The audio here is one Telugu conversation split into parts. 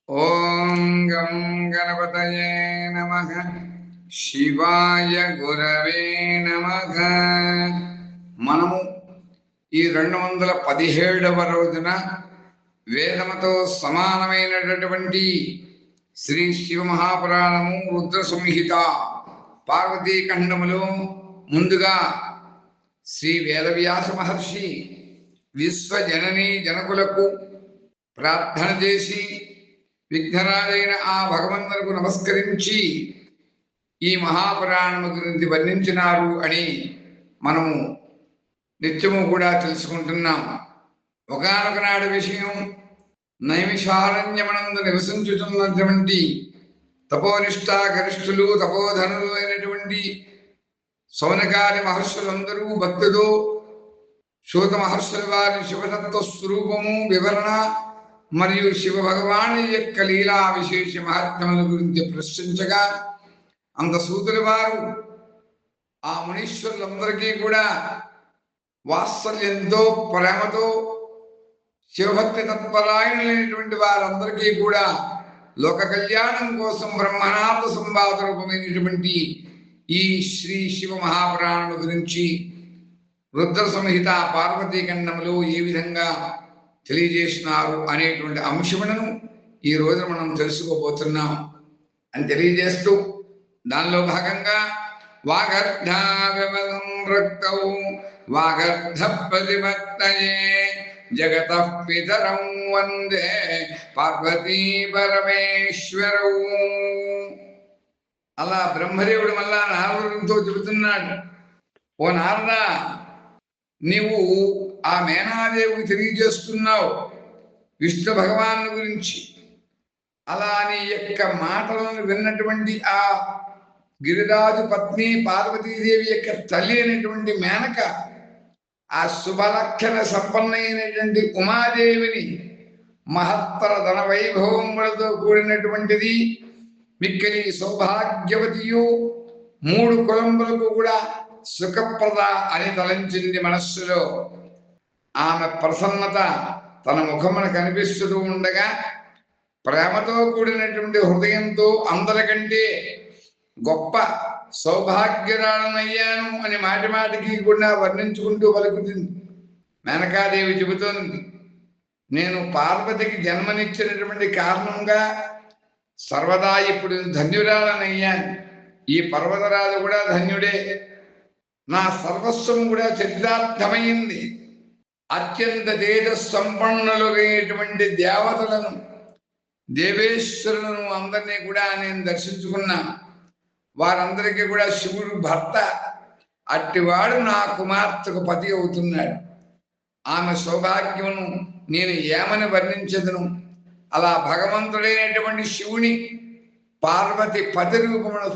ఓం గం గణపతయే నమః. శివాయ గురవే నమః. మనము ఈ 217వ రోజున వేదముతో సమానమైనటువంటి శ్రీ శివ మహాపురాణము రుద్ర సంహిత పార్వతీఖండములో ముందుగా శ్రీ వేదవ్యాస మహర్షి విశ్వజననీ జనకులకు ప్రార్థన చేసి విఘ్నరాజైన ఆ భగవంతునికి నమస్కరించి ఈ మహాపురాణము గురించి వర్ణించినారు అని మనము నిత్యము కూడా తెలుసుకుంటున్నాం. ఒకానొక నాడు విషయం, నైమిషారణ్యమనందు నివసించుతున్నటువంటి తపోనిష్టా గరిష్ఠులు తపోధనులు అయినటువంటి సౌనకాది మహర్షులందరూ భక్తులు శూత మహర్షుల వారి శివతత్వ స్వరూపము వివరణ మరియు శివ భగవాను యొక్క లీలా విశేష మహాత్మ్యముల గురించి ప్రశ్నించగా, అంత సూతుల వారు ఆ మునీశ్వరులందరికీ కూడా వాత్సల్యంతో ప్రేమతో శివభక్తి తత్పరాయణులైనటువంటి వారందరికీ కూడా లోక కళ్యాణం కోసం బ్రహ్మనాథ సంవాద రూపమైనటువంటి ఈ శ్రీ శివ మహాపురాణం గురించి రుద్ర సంహిత పార్వతీఖండములో ఏ విధంగా తెలియజేసినారు అనేటువంటి అంశములను ఈ రోజు మనం తెలుసుకోబోతున్నాం అని తెలియజేస్తూ, దానిలో భాగంగా వాగర్ధావిమృక్తౌ వాగర్ధ ప్రతిపత్తయే జగత పితరం వందే పార్వతీ పరమేశ్వరౌ. అలా బ్రహ్మదేవుడు మళ్ళా నారదుడితో చెబుతున్నాడు, ఓ నారదా, నీవు ఆ మేనాదేవికి తెలియజేస్తున్నావు విష్ణు భగవాను గురించి. అలా నీ యొక్క మాటలను విన్నటువంటి ఆ గిరిరాజు పత్ని పార్వతీదేవి యొక్క తల్లి అయినటువంటి మేనక ఆ శుభలక్షణ సంపన్నమైనటువంటి ఉమాదేవిని మహత్తర ధన వైభవములతో కూడినటువంటిది, మిక్కిలి సౌభాగ్యవతియు, 3 కులంబులకు కూడా సుఖప్రద అని తలంచింది మనస్సులో. ఆమె ప్రసన్నత తన ముఖమున కనిపిస్తూ ఉండగా ప్రేమతో కూడినటువంటి హృదయంతో అందరికంటే గొప్ప సౌభాగ్యరాలనయ్యాను అని మాటి మాటికి కూడా వర్ణించుకుంటూ పలుకుతుంది. మేనకాదేవి చెబుతోంది, నేను పార్వతికి జన్మనిచ్చినటువంటి కారణంగా సర్వదా ఇప్పుడు ధన్యురాలనయ్యాను. ఈ పర్వతరాజు కూడా ధన్యుడే. నా సర్వస్వం కూడా చరితార్థమైంది. అత్యంత తేజ సంపన్నులైనటువంటి దేవతలను దేవేశ్వరులను అందరినీ కూడా నేను దర్శించుకున్నా. వారందరికీ కూడా శివుడు భర్త. అట్టివాడు నా కుమార్తెకు పతి అవుతున్నాడు. ఆమె సౌభాగ్యమును నేను ఏమని వర్ణించదును? అలా భగవంతుడైనటువంటి శివుని పార్వతి పతి రూపమును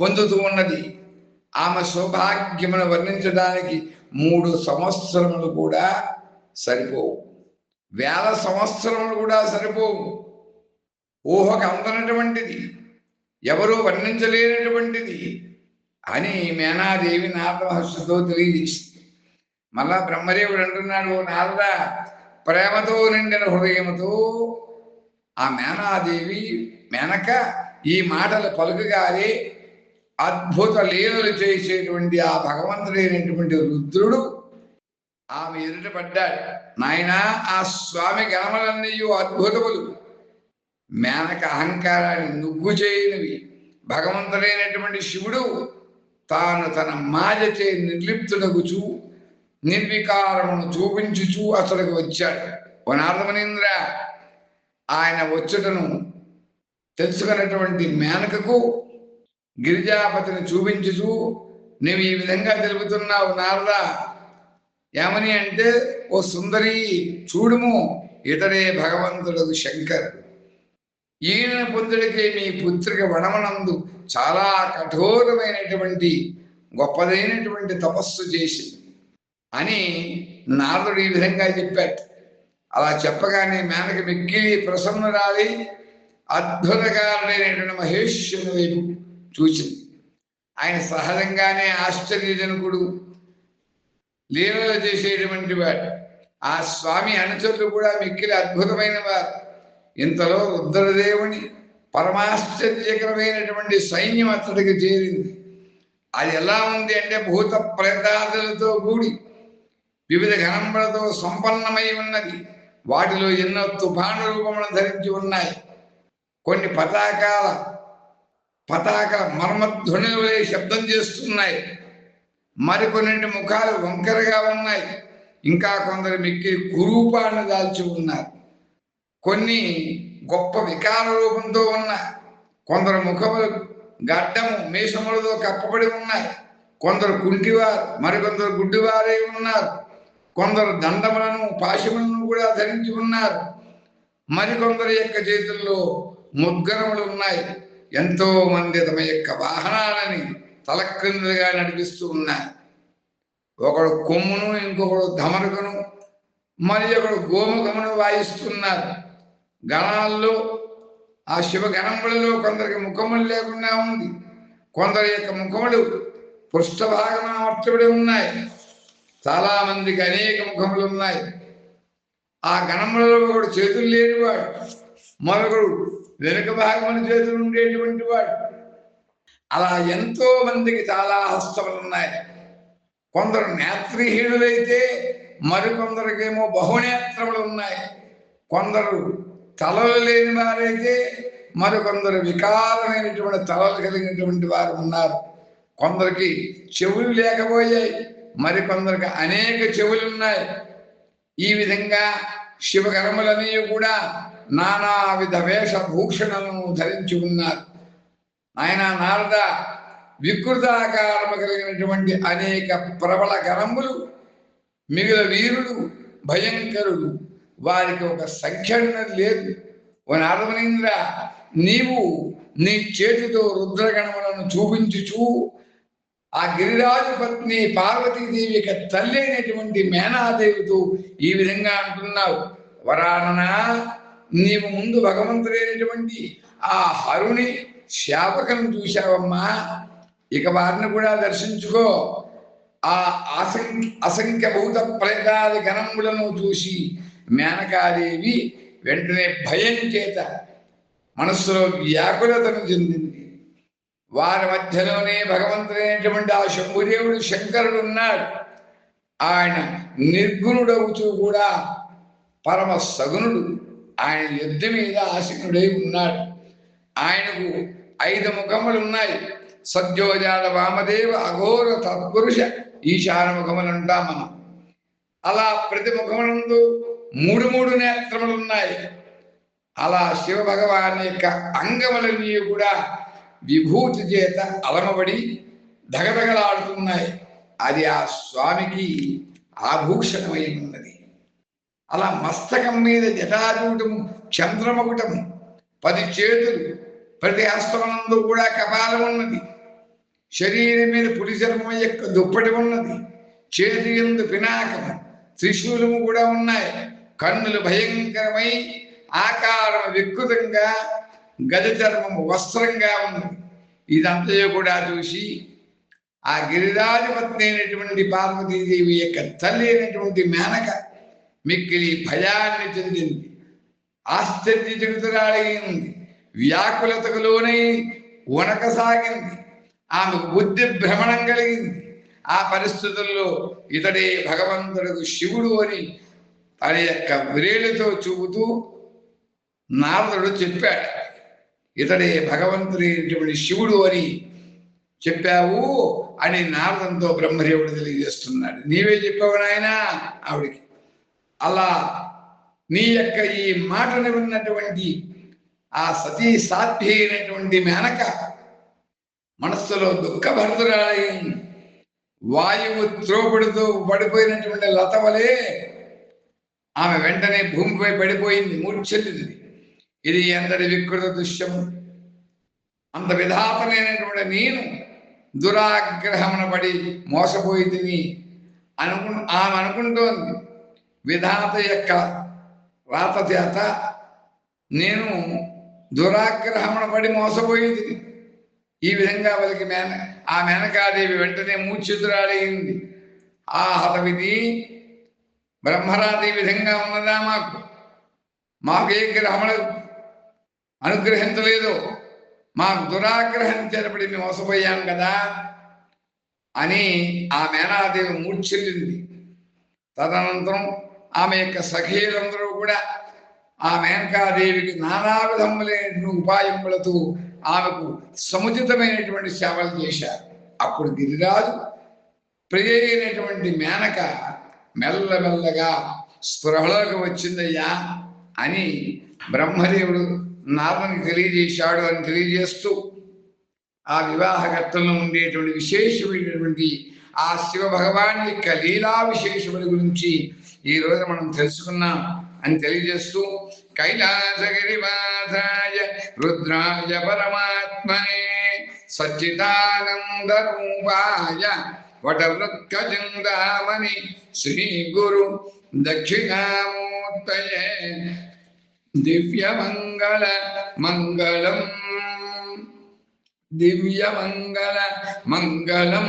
పొందుతూ ఉన్నది. ఆమె సౌభాగ్యమును వర్ణించడానికి 3 సంవత్సరములు కూడా సరిపోవు, 1000 సంవత్సరములు కూడా సరిపోవు. ఊహకు అందనటువంటిది, ఎవరూ వర్ణించలేనటువంటిది అని మేనాదేవి నారద మహర్షితో తెలియజేసింది. మళ్ళా బ్రహ్మదేవుడు అంటున్నాడు, ఓ నారద, ప్రేమతో నిండిన హృదయముతో ఆ మేనాదేవి మేనక ఈ మాటలు పలుకగానే అద్భుత లీలలు చేసేటువంటి ఆ భగవంతుడైనటువంటి రుద్రుడు ఆమె ఎదుట పడ్డాడు. నాయన, ఆ స్వామి గణములన్నీ అద్భుతములు, మేనక అహంకారాన్ని నుగ్గు చేయనివి. భగవంతుడైనటువంటి శివుడు తాను తన మాయచే నిర్లిప్తుడగుచు నిర్వికారమును చూపించుచు అతడికి వచ్చాడు. ఓ నారదమునీంద్ర, ఆయన వచ్చుటను తెలుసుకున్నటువంటి మేనకకు గిరిజాపతిని చూపించుచు నువ్వు ఈ విధంగా తెలుపుతున్నావు నారద. ఏమని అంటే, ఓ సుందరి, చూడుము, ఇతడే భగవంతుడు శంకరుడు. ఈయన పొందుడికి మీ పుత్రిక వనమనందు చాలా కఠోరమైనటువంటి గొప్పదైనటువంటి తపస్సు చేసింది అని నారదుడు ఈ విధంగా చెప్పాడు. అలా చెప్పగానే మేనక మిక్కిలి ప్రసన్నురాలి అద్భుతకారుడైనటువంటి మహేశ్వరుని వైపు చూసింది. ఆయన సహజంగానే ఆశ్చర్యజనకుడు, లీలలు చేసేటువంటి వాడు. ఆ స్వామి అనుచరులు కూడా మిక్కిలి అద్భుతమైన వారు. ఇంతలో రుద్రదేవుని పరమాశ్చర్యకరమైనటువంటి సైన్యం అతడికి చేరింది. అది ఎలా ఉంది అంటే భూత ప్రేతాదులతో కూడి వివిధ గణములతో సంపన్నమై ఉన్నది. వాటిలో ఎన్నో తుఫాను రూపములను ధరించి ఉన్నాయి. కొన్ని పతాక మర్మధ్వనులే శబ్దం చేస్తున్నాయి. మరికొన్ని ముఖాలు వంకరగా ఉన్నాయి. ఇంకా కొందరు మిక్కిలి కురూపాన్ని దాల్చి ఉన్నారు. కొన్ని గొప్ప వికార రూపంతో ఉన్నాయి. కొందరు ముఖములు గడ్డము మీసములతో కప్పబడి ఉన్నాయి. కొందరు కుంటివారు, మరికొందరు గుడ్డివారై ఉన్నారు. కొందరు దండములను పాశములను కూడా ధరించి ఉన్నారు. మరికొందరు యొక్క చేతుల్లో ముద్గరములు ఉన్నాయి. ఎంతో మంది తమ యొక్క వాహనాలని తలక్రిందులుగా నడిపిస్తూ ఉన్నారు. ఒకడు కొమ్మును, ఇంకొకడు ధమరుకను, మరి ఒకడు గోముఖమును వాయిస్తున్నారు. గణాల్లో ఆ శివ గణములలో కొందరికి ముఖములు లేకుండా ఉంది. కొందరి యొక్క ముఖములు పృష్ఠభాగమున అమర్చబడి ఉన్నాయి. చాలా మందికి అనేక ముఖములు ఉన్నాయి. ఆ గణములలో ఒకడు చేతులు లేనివాడు, మరొకడు వెనుక భాగమున చేతులు ఉండేటువంటి వాడు. అలా ఎంతో మందికి చాలా హస్తములు ఉన్నాయి. కొందరు నేత్రహీనులైతే మరికొందరికేమో బహునేత్రములు ఉన్నాయి. కొందరు తలలు లేని వారైతే మరికొందరు వికారమైనటువంటి తలలు కలిగినటువంటి వారు ఉన్నారు. కొందరికి చెవులు లేకపోయాయి, మరికొందరికి అనేక చెవులు ఉన్నాయి. ఈ విధంగా శివకర్మలన్నీ కూడా నానావిధ వేషభూషణలను ధరించి ఉన్నారు. ఆయన నారద వికృతాకారము కలిగినటువంటి అనేక ప్రబల గణములు, మిగిలిన వీరుడు, భయంకరుడు, వారికి ఒక సంఖ్య లేదు. ఓ నారదమునీంద్ర, నీవు నీ చేతితో రుద్రగణములను చూపించుచూ ఆ గిరిరాజు పత్ని పార్వతీదేవి యొక్క తల్లి అయినటువంటి మేనాదేవితో ఈ విధంగా అంటున్నావు, వరానన నీవు ముందు భగవంతుడైనటువంటి ఆ హరుని శాపకం చూశావమ్మా, ఇక వారిని కూడా దర్శించుకో. ఆ అసంఖ్యభూత ప్రేతాది గణములను చూసి మేనకాదేవి వెంటనే భయం చేత మనస్సులో వ్యాకులతను చెందింది. వారి మధ్యలోనే భగవంతుడైనటువంటి ఆ శంభుదేవుడు శంకరుడు ఉన్నాడు. ఆయన నిర్గుణుడవుతూ కూడా పరమ సగుణుడు. ఆయన యుద్ధ మీద ఆసీనుడై ఉన్నాడు. ఆయనకు 5 ముఖములు ఉన్నాయి. సద్యోజాత వామదేవ అఘోర తత్పురుష ఈశాన ముఖములు అంటాం మనం. అలా ప్రతి ముఖమునందు 3 నేత్రములు ఉన్నాయి. అలా శివ భగవాన్ యొక్క అంగములన్నీ కూడా విభూతి చేత అలమబడి ధగధగలాడుతున్నాయి. అది ఆ స్వామికి ఆభూషణమై ఉన్నది. అలా మస్తకం మీద జటాజూటము, చంద్రమకుటము, 10 చేతులు, ప్రతి హస్తమునందు కూడా కపాలం ఉన్నది. శరీరం మీద పులి చర్మం యొక్క దుప్పటి ఉన్నది. చేతి యందు పినాకము, త్రిశూలము కూడా ఉన్నాయి. కన్నులు భయంకరమై ఆకారం వికృతంగా గజ చర్మము వస్త్రంగా ఉన్నది. ఇదంతా కూడా చూసి ఆ గిరిరాజపత్ని అయినటువంటి పార్వతీదేవి యొక్క తల్లి అయినటువంటి మేనక మిక్కిలి భయాన్ని చెందింది. ఆశ్చర్యచకితురాలైంది. వ్యాకులతకు లోనై వణకసాగింది. ఆమెకు బుద్ధి భ్రమణం కలిగింది. ఆ పరిస్థితుల్లో ఇతడే భగవంతుడు శివుడు అని తన యొక్క వ్రేలితో చూపుతూ నారదుడు చెప్పాడు. ఇతడే భగవంతుడైనటువంటి శివుడు అని చెప్పావు అని నారదంతో బ్రహ్మదేవుడు తెలియజేస్తున్నాడు. నీవే చెప్పావు నాయనా ఆవిడికి. అలా నీ యొక్క ఈ మాటను విన్నటువంటి ఆ సతీ సాధ్వి అయినటువంటి మేనక మనస్సులో దుఃఖభరితురాలైంది. వాయువు త్రోపుడుతో పడిపోయినటువంటి లతవలే ఆమె వెంటనే భూమిపై పడిపోయింది, మూర్ఛిల్లింది. ఇది ఎంతటి వికృత దృశ్యము! అంత విధాతమైనటువంటి నేను దురాగ్రహమున పడి మోసపోయి తిని ఆమె అనుకుంటోంది. విధాత యొక్క రాత చేత నేను దురాగ్రహమున పడి మోసపోయింది. ఈ విధంగా వాళ్ళకి ఆ మేనకాదేవి వెంటనే మూర్ఛితురాలైంది. ఆ హతవిధి బ్రహ్మరాతి విధంగా ఉన్నదా? మాకు ఏ గ్రహములు అనుగ్రహించలేదు, మాకు దురాగ్రహం చేరబడి మేము మోసపోయాం కదా అని ఆ మేనాదేవి మూర్ఛిల్లింది. తదనంతరం ఆమె యొక్క సఖీలందరూ కూడా ఆ మేనకాదేవికి నానా విధములైన ఉపాయములతో ఆమెకు సముచితమైనటువంటి సేవలు చేశారు. అప్పుడు గిరిరాజు ప్రియ అయినటువంటి మేనక మెల్లమెల్లగా స్పృహలోకి వచ్చిందయ్యా అని బ్రహ్మదేవుడు నారదునికి తెలియజేశాడు అని తెలియజేస్తూ ఆ వివాహకర్తల్లో ఉండేటువంటి విశేషమైనటువంటి ఆ శివ భగవాన్ యొక్క లీలా విశేషముల గురించి ఈ రోజు మనం తెలుసుకున్నాం అని తెలియజేస్తూ కైలాసగిరివాసాయ రుద్రాయ పరమాత్మనే సచ్చిదానంద రూపాయ వటవృక్కజందామణి శ్రీ గురు దక్షిణామూర్తయే దివ్యమంగళ మంగళం దివ్యమంగళ మంగళం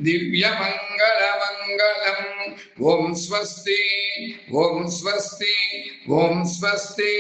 దివ్యమంగళ మంగళం. ఓం స్వస్తి ఓం స్వస్తి ఓం స్వస్తి.